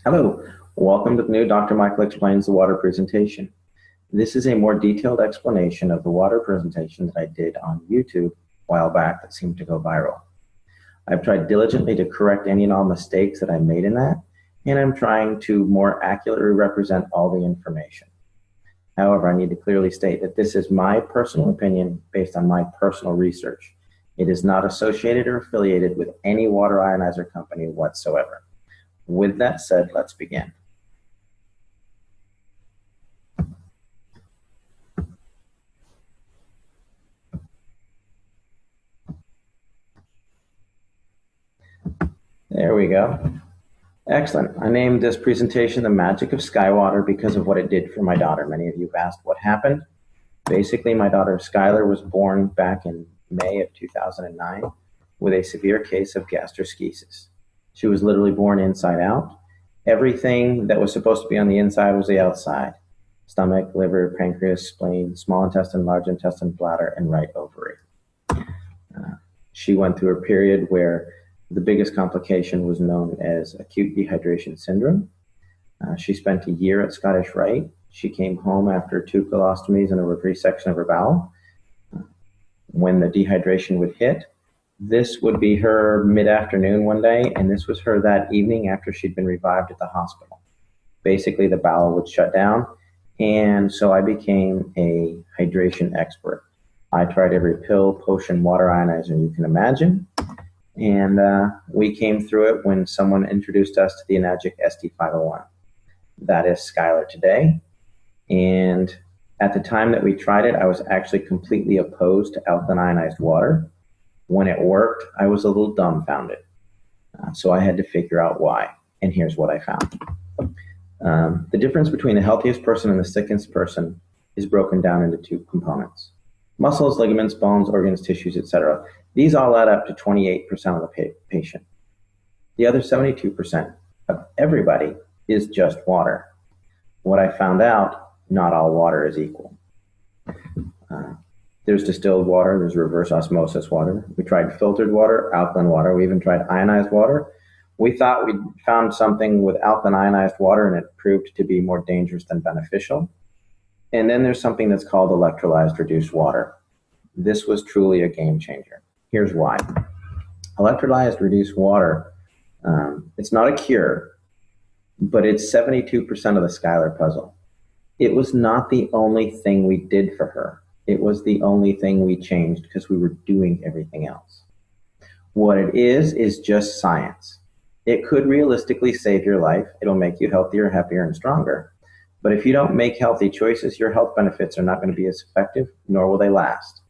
Hello, welcome to the new Dr. Michael Explains the Water presentation. This is a more detailed explanation of the water presentation that I did on YouTube a while back that seemed to go viral. I've tried diligently to correct any and all mistakes that I made in that, and I'm trying to more accurately represent all the information. However, I need to clearly state that this is my personal opinion based on my personal research. It is not associated or affiliated with any water ionizer company whatsoever. With that said, let's begin. There we go. Excellent. I named this presentation The Magic of Skywater because of what it did for my daughter. Many of you have asked what happened. Basically, my daughter Skylar was born back in May of 2009 with a severe case of gastroschisis. She was literally born inside out. Everything that was supposed to be on the inside was the outside. Stomach, liver, pancreas, spleen, small intestine, large intestine, bladder, and right ovary. She went through a period where the biggest complication was known as acute dehydration syndrome. She spent a year at Scottish Rite. She came home after 2 colostomies and a resection of her bowel. When the dehydration would hit, this would be her mid-afternoon one day, and this was her that evening after she'd been revived at the hospital. Basically, the bowel would shut down, and so I became a hydration expert. I tried every pill, potion, water ionizer you can imagine, and we came through it when someone introduced us to the Enagic SD501. That is Skylar today, and at the time that we tried it, I was actually completely opposed to alkaline ionized water. When it worked, I was a little dumbfounded. So I had to figure out why, and here's what I found. The difference between the healthiest person and the sickest person is broken down into 2 components. Muscles, ligaments, bones, organs, tissues, etc. These all add up to 28% of the patient. The other 72% of everybody is just water. What I found out, not all water is equal. There's distilled water, there's reverse osmosis water. We tried filtered water, alkaline water, we even tried ionized water. We thought we'd found something with alkaline ionized water and it proved to be more dangerous than beneficial. And then there's something that's called electrolyzed reduced water. This was truly a game changer. Here's why. Electrolyzed reduced water, it's not a cure, but it's 72% of the Skylar puzzle. It was not the only thing we did for her. It was the only thing we changed because we were doing everything else. What it is just science. It could realistically save your life. It'll make you healthier, happier, and stronger. But if you don't make healthy choices, your health benefits are not going to be as effective, nor will they last.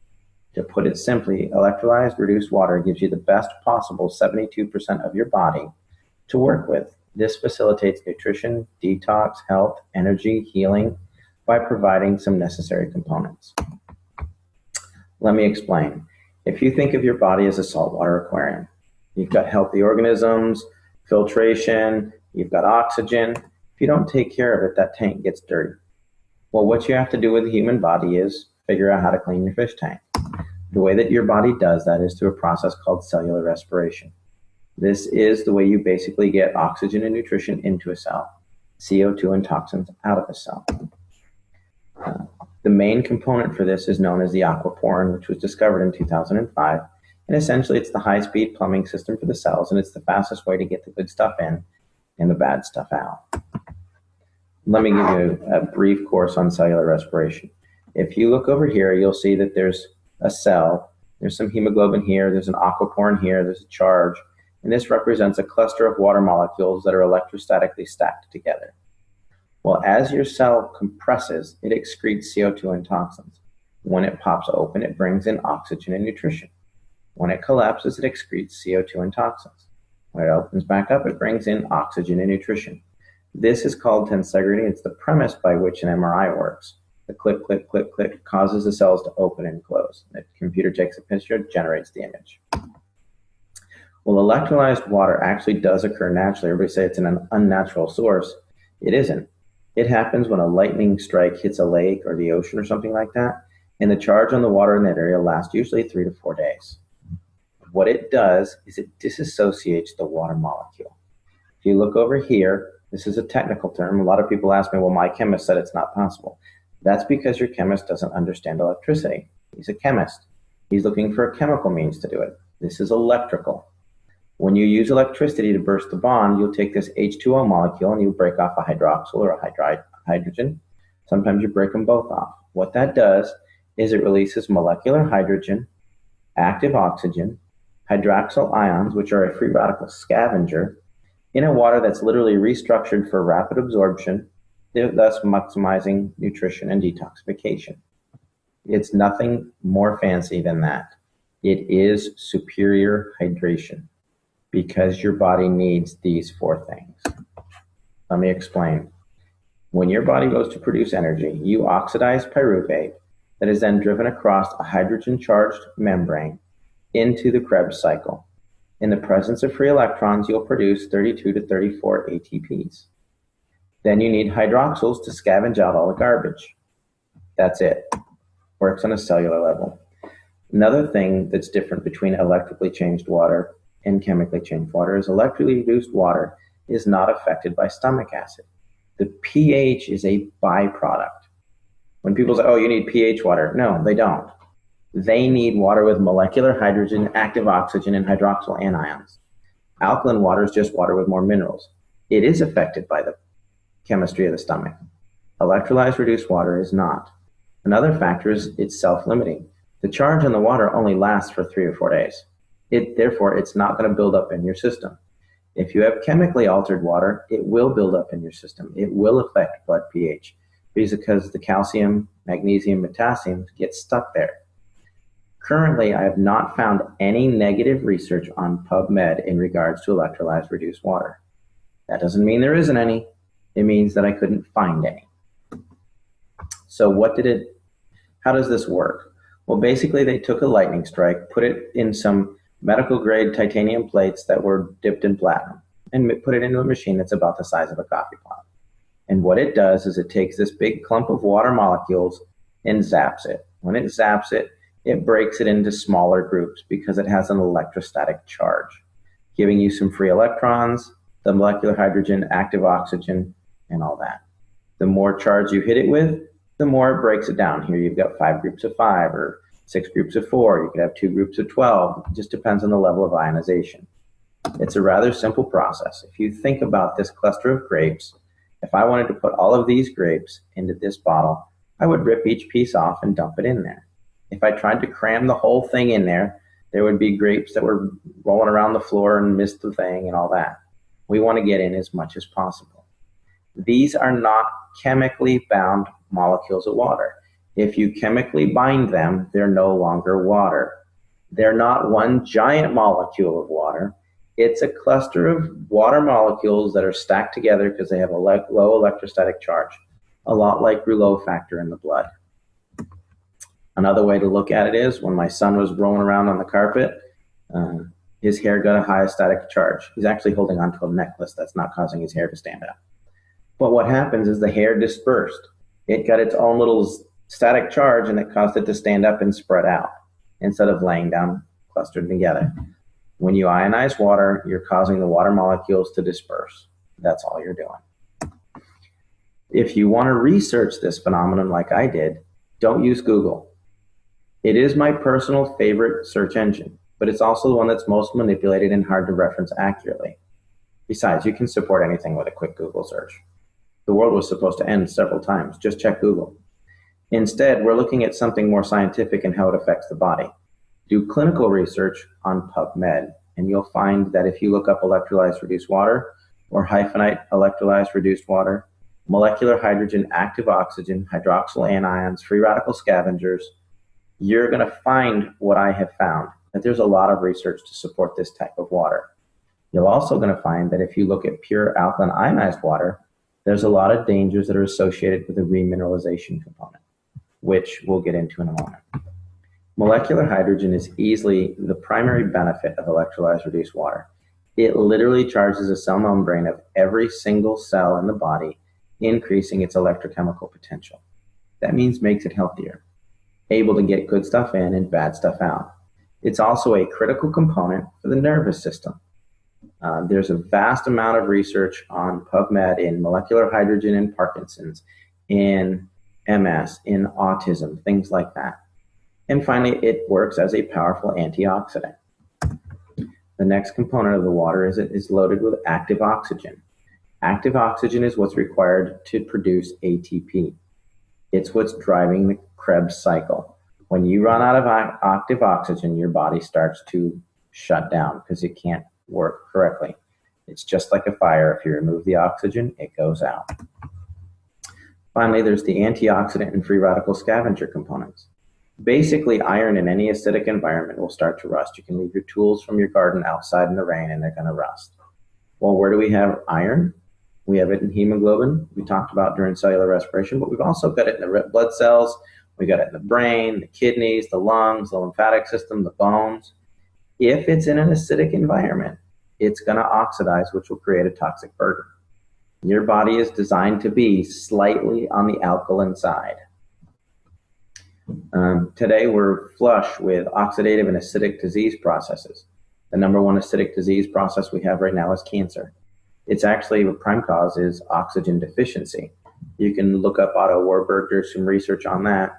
To put it simply, electrolyzed reduced water gives you the best possible 72% of your body to work with. This facilitates nutrition, detox, health, energy, healing by providing some necessary components. Let me explain. If you think of your body as a saltwater aquarium, you've got healthy organisms, filtration, you've got oxygen. If you don't take care of it, that tank gets dirty. Well, what you have to do with the human body is figure out how to clean your fish tank. The way that your body does that is through a process called cellular respiration. This is the way you basically get oxygen and nutrition into a cell, CO2 and toxins out of a cell. The main component for this is known as the aquaporin, which was discovered in 2005. And essentially, it's the high-speed plumbing system for the cells, and it's the fastest way to get the good stuff in and the bad stuff out. Let me give you a brief course on cellular respiration. If you look over here, you'll see that there's a cell. There's some hemoglobin here. There's an aquaporin here. There's a charge. And this represents a cluster of water molecules that are electrostatically stacked together. Well, as your cell compresses, it excretes CO2 and toxins. When it pops open, it brings in oxygen and nutrition. When it collapses, it excretes CO2 and toxins. When it opens back up, it brings in oxygen and nutrition. This is called tensegrity. It's the premise by which an MRI works. The click, click, click, click causes the cells to open and close. The computer takes a picture, generates the image. Well, electrolyzed water actually does occur naturally. Everybody say it's an unnatural source. It isn't. It happens when a lightning strike hits a lake or the ocean or something like that, and the charge on the water in that area lasts usually 3 to 4 days. What it does is it disassociates the water molecule. If you look over here, This is a technical term. A lot of people ask me, well, my chemist said it's not possible. That's because your chemist doesn't understand electricity. He's a chemist. He's looking for a chemical means to do it. This is electrical. When you use electricity to burst the bond, you'll take this H2O molecule and you break off a hydroxyl or a hydrogen. Sometimes you break them both off. What that does is it releases molecular hydrogen, active oxygen, hydroxyl ions, which are a free radical scavenger, in a water that's literally restructured for rapid absorption, thus maximizing nutrition and detoxification. It's nothing more fancy than that. It is superior hydration because your body needs these four things. Let me explain. When your body goes to produce energy, you oxidize pyruvate that is then driven across a hydrogen-charged membrane into the Krebs cycle. In the presence of free electrons, you'll produce 32 to 34 ATPs. Then you need hydroxyls to scavenge out all the garbage. That's it. Works on a cellular level. Another thing that's different between electrically changed water and chemically changed water is electrically reduced water is not affected by stomach acid. The pH is a byproduct. When people say, oh, you need pH water. No, they don't. They need water with molecular hydrogen, active oxygen, and hydroxyl anions. Alkaline water is just water with more minerals. It is affected by the chemistry of the stomach. Electrolyzed reduced water is not. Another factor is it's self-limiting. The charge on the water only lasts for 3 or 4 days. Therefore, it's not going to build up in your system. If you have chemically altered water, it will build up in your system. It will affect blood pH because the calcium, magnesium, potassium get stuck there. Currently, I have not found any negative research on PubMed in regards to electrolyzed reduced water. That doesn't mean there isn't any. It means that I couldn't find any. So how does this work? Well, basically they took a lightning strike, put it in some medical grade titanium plates that were dipped in platinum and put it into a machine that's about the size of a coffee pot. And what it does is it takes this big clump of water molecules and zaps it. When it zaps it, it breaks it into smaller groups because it has an electrostatic charge, giving you some free electrons, the molecular hydrogen, active oxygen, and all that. The more charge you hit it with, the more it breaks it down. Here you've got 5 groups of 5 or 6 groups of 4. You could have 2 groups of 12. It just depends on the level of ionization. It's a rather simple process. If you think about this cluster of grapes, if I wanted to put all of these grapes into this bottle, I would rip each piece off and dump it in there. If I tried to cram the whole thing in there, there would be grapes that were rolling around the floor and missed the thing and all that. We want to get in as much as possible. These are not chemically bound molecules of water. If you chemically bind them, they're no longer water. They're not one giant molecule of water. It's a cluster of water molecules that are stacked together because they have a low electrostatic charge, a lot like Rouleau factor in the blood. Another way to look at it is when my son was rolling around on the carpet, his hair got a high static charge. He's actually holding onto a necklace that's not causing his hair to stand up. But what happens is the hair dispersed. It got its own little static charge and it caused it to stand up and spread out instead of laying down clustered together. When you ionize water, you're causing the water molecules to disperse. That's all you're doing. If you want to research this phenomenon like I did, don't use Google. It is my personal favorite search engine, but it's also the one that's most manipulated and hard to reference accurately. Besides, you can support anything with a quick Google search. The world was supposed to end several times. Just check Google. Instead, we're looking at something more scientific and how it affects the body. Do clinical research on PubMed, and you'll find that if you look up electrolyzed reduced water or hyphenate electrolyzed reduced water, molecular hydrogen, active oxygen, hydroxyl anions, free radical scavengers, you're going to find what I have found, that there's a lot of research to support this type of water. You're also going to find that if you look at pure alkaline ionized water, there's a lot of dangers that are associated with the remineralization component, which we'll get into in a moment. Molecular hydrogen is easily the primary benefit of electrolyzed reduced water. It literally charges the cell membrane of every single cell in the body, increasing its electrochemical potential. That means makes it healthier, able to get good stuff in and bad stuff out. It's also a critical component for the nervous system. There's a vast amount of research on PubMed in molecular hydrogen in Parkinson's, in MS, in autism, things like that. And finally, it works as a powerful antioxidant. The next component of the water is it is loaded with active oxygen. Active oxygen is what's required to produce ATP. It's what's driving the Krebs cycle. When you run out of active oxygen, your body starts to shut down because it can't work correctly. It's just like a fire. If you remove the oxygen, it goes out. Finally, there's the antioxidant and free radical scavenger components. Basically, iron in any acidic environment will start to rust. You can leave your tools from your garden outside in the rain and they're going to rust. Well, where do we have iron? We have it in hemoglobin, we talked about during cellular respiration, but we've also got it in the red blood cells. We got it in the brain, the kidneys, the lungs, the lymphatic system, the bones. If it's in an acidic environment, it's going to oxidize, which will create a toxic burden. Your body is designed to be slightly on the alkaline side. Today, we're flush with oxidative and acidic disease processes. The number one acidic disease process we have right now is cancer. It's actually, the prime cause is oxygen deficiency. You can look up Otto Warburg, there's some research on that.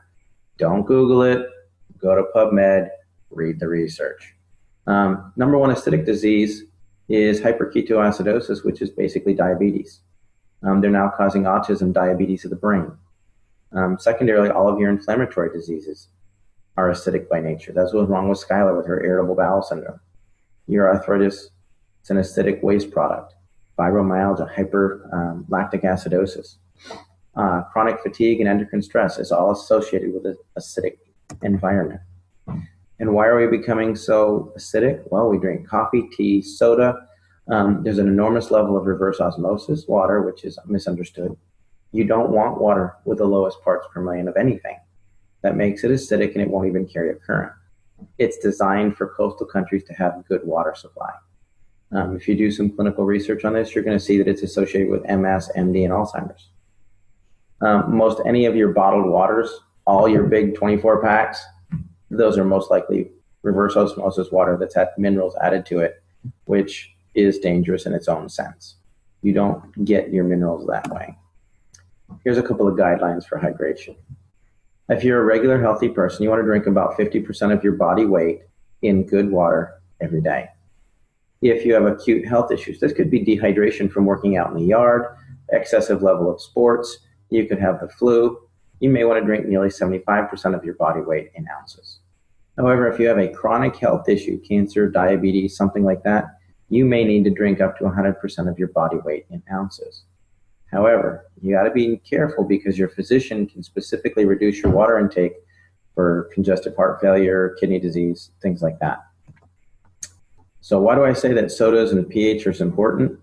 Don't Google it, go to PubMed, read the research. Number one acidic disease is hyperketoacidosis, which is basically diabetes. They're now causing autism, diabetes of the brain. Secondarily, all of your inflammatory diseases are acidic by nature. That's what's wrong with Skylar with her irritable bowel syndrome. Your arthritis, it's an acidic waste product. Fibromyalgia, hyperlactic acidosis. Chronic fatigue and endocrine stress is all associated with an acidic environment. And why are we becoming so acidic? Well, we drink coffee, tea, soda. There's an enormous level of reverse osmosis, water, which is misunderstood. You don't want water with the lowest parts per million of anything. That makes it acidic and it won't even carry a current. It's designed for coastal countries to have good water supply. If you do some clinical research on this, you're going to see that it's associated with MS, MD, and Alzheimer's. Most any of your bottled waters, all your big 24 packs, those are most likely reverse osmosis water that's had minerals added to it, which is dangerous in its own sense. You don't get your minerals that way. Here's a couple of guidelines for hydration. If you're a regular healthy person, you want to drink about 50% of your body weight in good water every day. If you have acute health issues, this could be dehydration from working out in the yard, excessive level of sports, you could have the flu, you may want to drink nearly 75% of your body weight in ounces. However, if you have a chronic health issue, cancer, diabetes, something like that, you may need to drink up to 100% of your body weight in ounces. However, you got to be careful because your physician can specifically reduce your water intake for congestive heart failure, kidney disease, things like that. So why do I say that sodas and pH are important?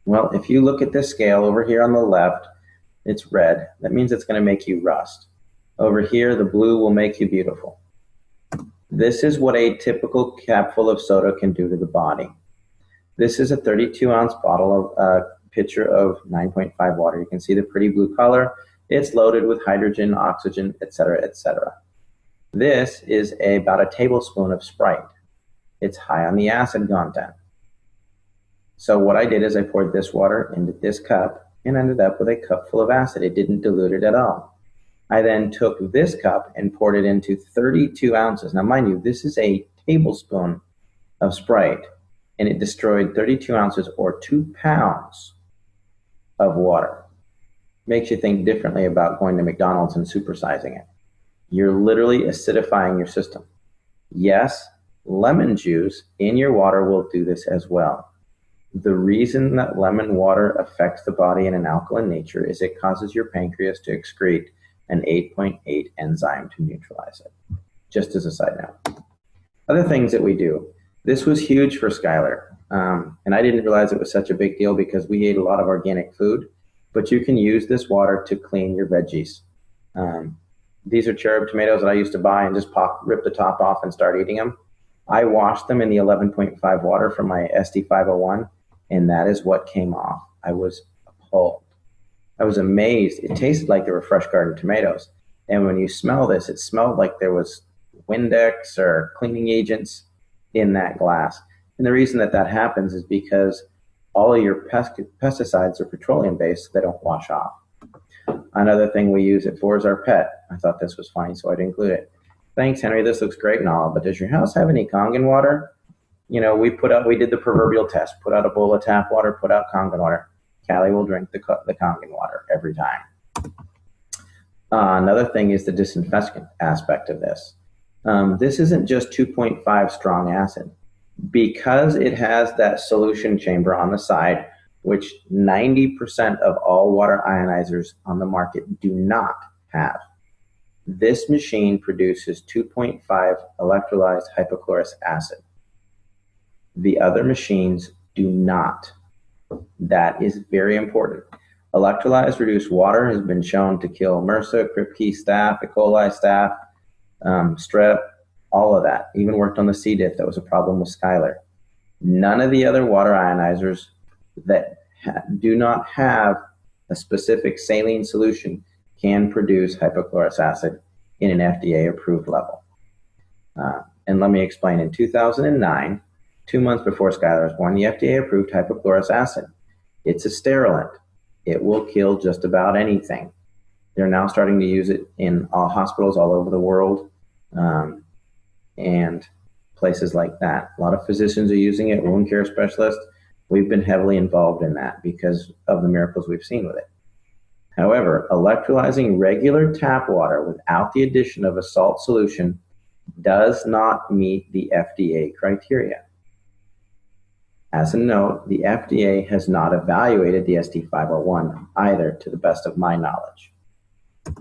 Well, if you look at this scale over here on the left, it's red. That means it's going to make you rust. Over here, the blue will make you beautiful. This is what a typical capful of soda can do to the body. This is a 32-ounce bottle of pitcher of 9.5 water. You can see the pretty blue color. It's loaded with hydrogen, oxygen, etc., etc. This is about a tablespoon of Sprite. It's high on the acid content. So what I did is I poured this water into this cup and ended up with a cup full of acid. It didn't dilute it at all. I then took this cup and poured it into 32 ounces. Now, mind you, this is a tablespoon of Sprite, and it destroyed 32 ounces or 2 pounds of water. Makes you think differently about going to McDonald's and supersizing it. You're literally acidifying your system. Yes, lemon juice in your water will do this as well. The reason that lemon water affects the body in an alkaline nature is it causes your pancreas to excrete an 8.8 enzyme to neutralize it. Just as a side note. Other things that we do. This was huge for Skylar. And I didn't realize it was such a big deal because we ate a lot of organic food. But you can use this water to clean your veggies. These are cherub tomatoes that I used to buy and just rip the top off and start eating them. I washed them in the 11.5 water from my SD501, and that is what came off. I was appalled. I was amazed. It tasted like they were fresh garden tomatoes. And when you smell this, it smelled like there was Windex or cleaning agents in that glass. And the reason that that happens is because all of your pesticides are petroleum based, so they don't wash off. Another thing we use it for is our pet. I thought this was funny, so I'd include it. Thanks, Henry. This looks great and all, but does your house have any Kangen water? You know, we did the proverbial test. Put out a bowl of tap water, put out Kangen water. Callie will drink the Kangen water every time. Another thing is the disinfectant aspect of this. This isn't just 2.5 strong acid. Because it has that solution chamber on the side, which 90% of all water ionizers on the market do not have. This machine produces 2.5 electrolyzed hypochlorous acid. The other machines do not. That is very important. Electrolyzed reduced water has been shown to kill MRSA, Kripke staph, E. coli staph, strep, all of that. Even worked on the C. diff. That was a problem with Skylar. None of the other water ionizers that do not have a specific saline solution can produce hypochlorous acid in an FDA-approved level. And let me explain. In 2009, 2 months before Skylar was born, the FDA approved hypochlorous acid. It's a sterilant. It will kill just about anything. They're now starting to use it in all hospitals all over the world and places like that. A lot of physicians are using it, wound care specialists. We've been heavily involved in that because of the miracles we've seen with it. However, electrolyzing regular tap water without the addition of a salt solution does not meet the FDA criteria. As a note, the FDA has not evaluated the ST501 either, to the best of my knowledge.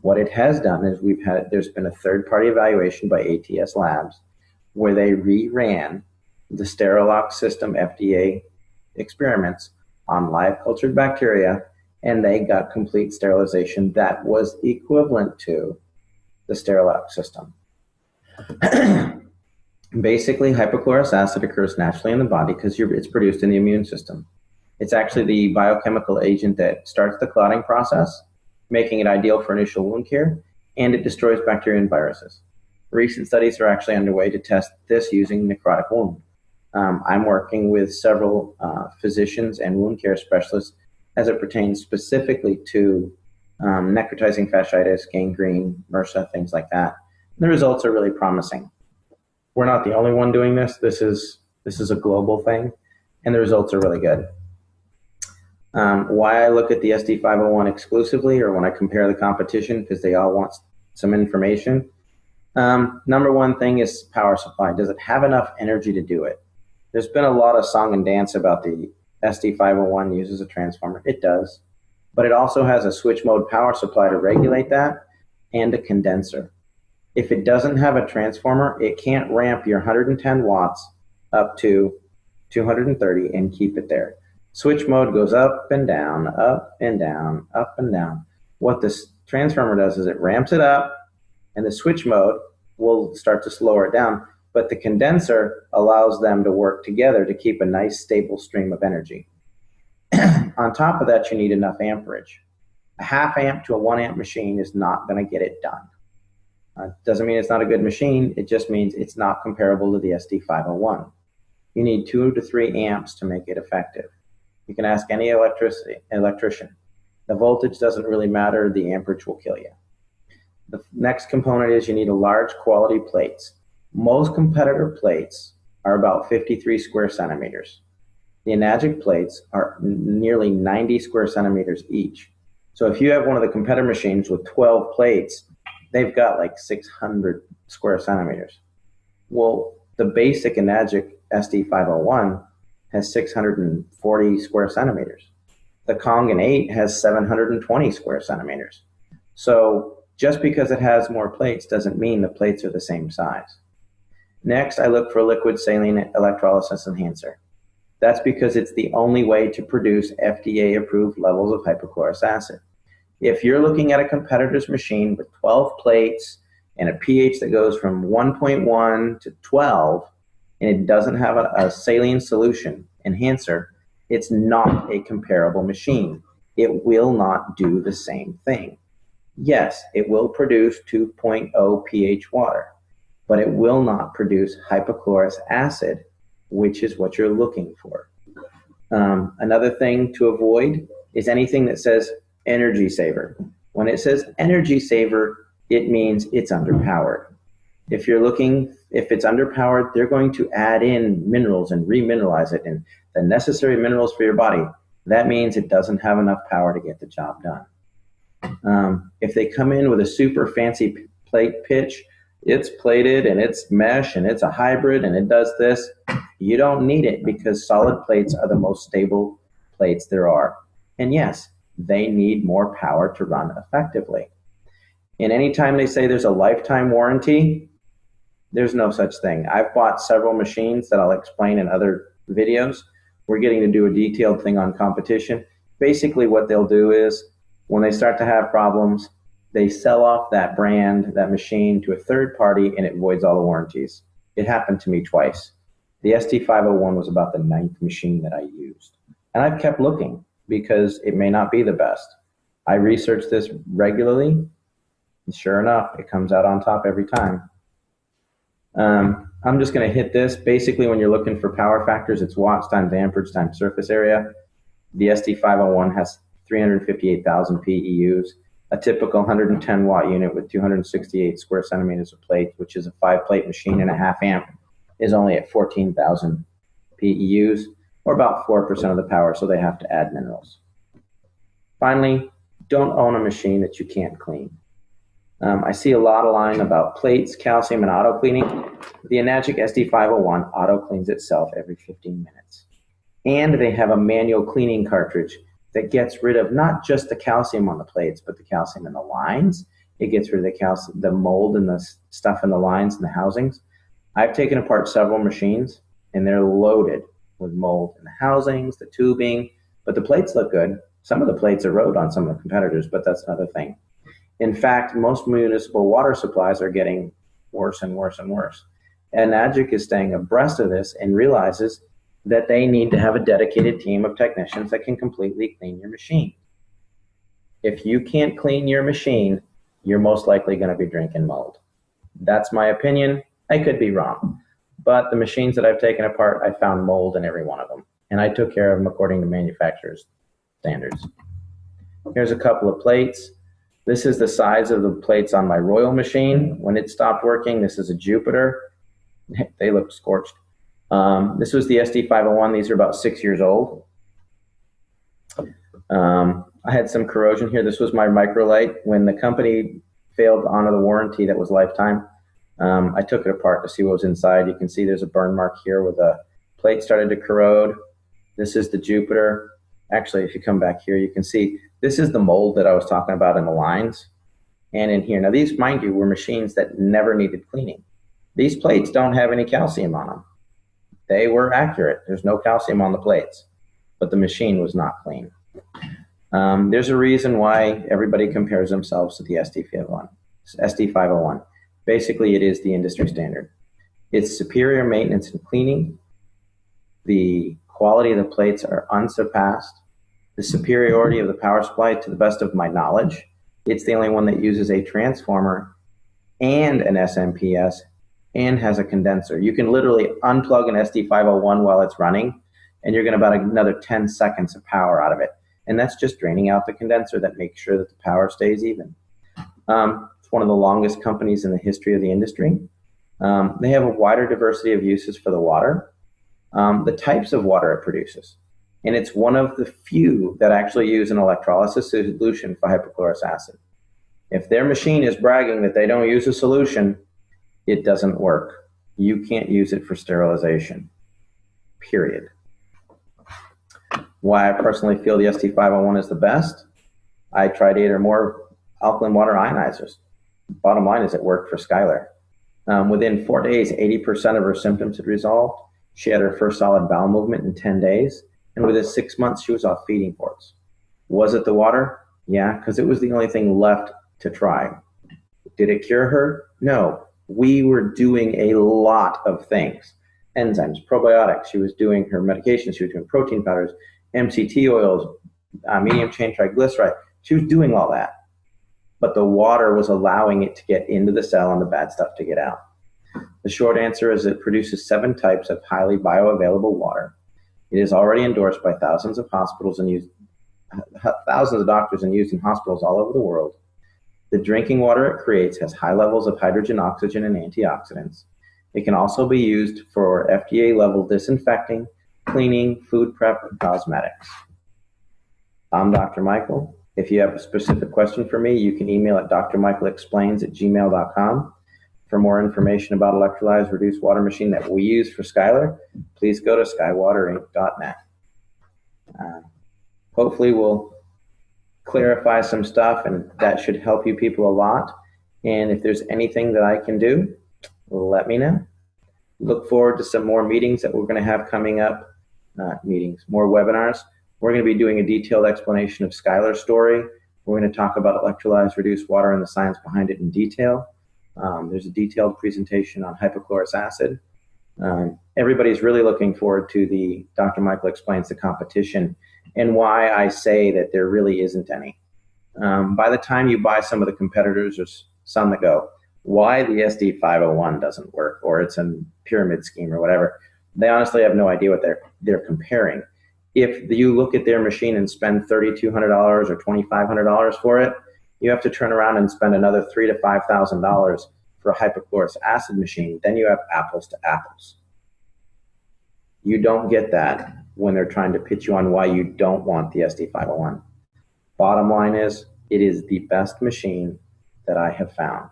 What it has done is there's been a third-party evaluation by ATS Labs where they reran the Sterilox system FDA experiments on live cultured bacteria, and they got complete sterilization that was equivalent to the Sterilox system. Basically, hypochlorous acid occurs naturally in the body because it's produced in the immune system. It's actually the biochemical agent that starts the clotting process, making it ideal for initial wound care, and it destroys bacteria and viruses. Recent studies are actually underway to test this using necrotic wound. I'm working with several physicians and wound care specialists as it pertains specifically to necrotizing fasciitis, gangrene, MRSA, things like that. And the results are really promising. We're not the only one doing this. This is a global thing, and the results are really good. Why I look at the SD501 exclusively, or when I compare the competition, because they all want some information. Number one thing is power supply. Does it have enough energy to do it? There's been a lot of song and dance about the SD501 uses a transformer. It does, but it also has a switch mode power supply to regulate that and a condenser. If it doesn't have a transformer, it can't ramp your 110 watts up to 230 and keep it there. Switch mode goes up and down, up and down, up and down. What this transformer does is it ramps it up, and the switch mode will start to slow it down, but the condenser allows them to work together to keep a nice stable stream of energy. On top of that, you need enough amperage. A half amp to a 1 amp machine is not going to get it done. Doesn't mean it's not a good machine. It just means it's not comparable to the SD501. You need 2 to 3 amps to make it effective. You can ask any electrician. The voltage doesn't really matter. The amperage will kill you. The next component is you need a large quality plates. Most competitor plates are about 53 square centimeters. The Enagic plates are nearly 90 square centimeters each. So if you have one of the competitor machines with 12 plates, they've got like 600 square centimeters. Well, the basic Enagic SD501 has 640 square centimeters. The Kangen 8 has 720 square centimeters. So just because it has more plates doesn't mean the plates are the same size. Next, I look for a liquid saline electrolysis enhancer. That's because it's the only way to produce FDA-approved levels of hypochlorous acid. If you're looking at a competitor's machine with 12 plates and a pH that goes from 1.1 to 12, and it doesn't have a saline solution enhancer, it's not a comparable machine. It will not do the same thing. Yes, it will produce 2.0 pH water, but it will not produce hypochlorous acid which is what you're looking for. Another thing to avoid is anything that says energy saver. When it says energy saver, it means it's underpowered. If it's underpowered, they're going to add in minerals and remineralize it and the necessary minerals for your body. That means it doesn't have enough power to get the job done. If they come in with a super fancy plate pitch, it's plated and it's mesh and it's a hybrid and it does this, you don't need it because solid plates are the most stable plates there are. And yes, they need more power to run effectively. And anytime they say there's a lifetime warranty, there's no such thing. I've bought several machines that I'll explain in other videos. We're getting to do a detailed thing on competition. Basically what they'll do is when they start to have problems, they sell off that brand, that machine to a third party and it voids all the warranties. It happened to me twice. The ST501 was about the 9th machine that I used. And I've kept looking because it may not be the best. I research this regularly, and sure enough, it comes out on top every time. I'm just going to hit this. Basically, when you're looking for power factors, it's watts times amperage times surface area. The ST501 has 358,000 PEUs. A typical 110 watt unit with 268 square centimeters of plate, which is a 5-plate machine and a half amp, is only at 14,000 PEUs, or about 4% of the power, so they have to add minerals. Finally, don't own a machine that you can't clean. I see a lot of line about plates, calcium, and auto cleaning. The Enagic SD501 auto cleans itself every 15 minutes. And they have a manual cleaning cartridge that gets rid of not just the calcium on the plates, but the calcium in the lines. It gets rid of the calcium, the mold and the stuff in the lines and the housings. I've taken apart several machines, and they're loaded with mold in the housings, the tubing, but the plates look good. Some of the plates erode on some of the competitors, but that's another thing. In fact, most municipal water supplies are getting worse and worse and worse. And Enagic is staying abreast of this and realizes that they need to have a dedicated team of technicians that can completely clean your machine. If you can't clean your machine, you're most likely going to be drinking mold. That's my opinion. I could be wrong. But the machines that I've taken apart, I found mold in every one of them. And I took care of them according to manufacturer's standards. Here's a couple of plates. This is the size of the plates on my Royal machine. When it stopped working, this is a Jupiter. They look scorched. This was the SD501. These are about 6 years old. I had some corrosion here. This was my microlight. When the company failed to honor the warranty that was lifetime, I took it apart to see what was inside. You can see there's a burn mark here where the plate started to corrode. This is the Jupiter. Actually, if you come back here, you can see this is the mold that I was talking about in the lines and in here. Now, these, mind you, were machines that never needed cleaning. These plates don't have any calcium on them. They were accurate. There's no calcium on the plates, but the machine was not clean. There's a reason why everybody compares themselves to the SD501. Basically, it is the industry standard. It's superior maintenance and cleaning. The quality of the plates are unsurpassed. The superiority of the power supply, to the best of my knowledge, it's the only one that uses a transformer and an SMPS and has a condenser. You can literally unplug an SD501 while it's running, and you're going to about another 10 seconds of power out of it. And that's just draining out the condenser that makes sure that the power stays even. It's one of the longest companies in the history of the industry. They have a wider diversity of uses for the water, the types of water it produces. And it's one of the few that actually use an electrolysis solution for hypochlorous acid. If their machine is bragging that they don't use a solution, it doesn't work. You can't use it for sterilization, period. Why I personally feel the ST501 is the best, I tried 8 or more alkaline water ionizers. Bottom line is it worked for Skylar. Within 4 days, 80% of her symptoms had resolved. She had her first solid bowel movement in 10 days. And within 6 months, she was off feeding ports. Was it the water? Yeah, because it was the only thing left to try. Did it cure her? No. We were doing a lot of things. Enzymes, probiotics. She was doing her medications. She was doing protein powders, MCT oils, medium chain triglyceride. She was doing all that. But the water was allowing it to get into the cell and the bad stuff to get out. The short answer is it produces 7 types of highly bioavailable water. It is already endorsed by thousands of hospitals and used thousands of doctors and used in hospitals all over the world. The drinking water it creates has high levels of hydrogen, oxygen, and antioxidants. It can also be used for FDA-level disinfecting, cleaning, food prep, and cosmetics. I'm Dr. Michael. If you have a specific question for me, you can email at drmichaelexplains@gmail.com. For more information about electrolyzed reduced water machine that we use for Skylar, please go to skywaterinc.net. Hopefully we'll clarify some stuff, and that should help you people a lot. And if there's anything that I can do, let me know. Look forward to some more meetings that we're going to have coming up, more webinars. We're going to be doing a detailed explanation of Skylar's story. We're going to talk about electrolyzed reduced water and the science behind it in detail. There's a detailed presentation on hypochlorous acid. Everybody's really looking forward to the Dr. Michael Explains the competition and why I say that there really isn't any. By the time you buy some of the competitors, there's some that go, why the SD501 doesn't work, or it's a pyramid scheme or whatever. They honestly have no idea what they're comparing. If you look at their machine and spend $3,200 or $2,500 for it, you have to turn around and spend another $3,000 to $5,000 for a hypochlorous acid machine. Then you have apples to apples. You don't get that when they're trying to pitch you on why you don't want the SD501. Bottom line is, it is the best machine that I have found.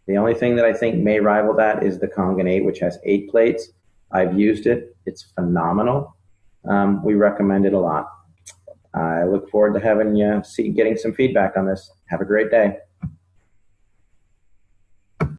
The only thing that I think may rival that is the Kangen 8, which has 8 plates. I've used it. It's phenomenal. We recommend it a lot. I look forward to having you getting some feedback on this. Have a great day.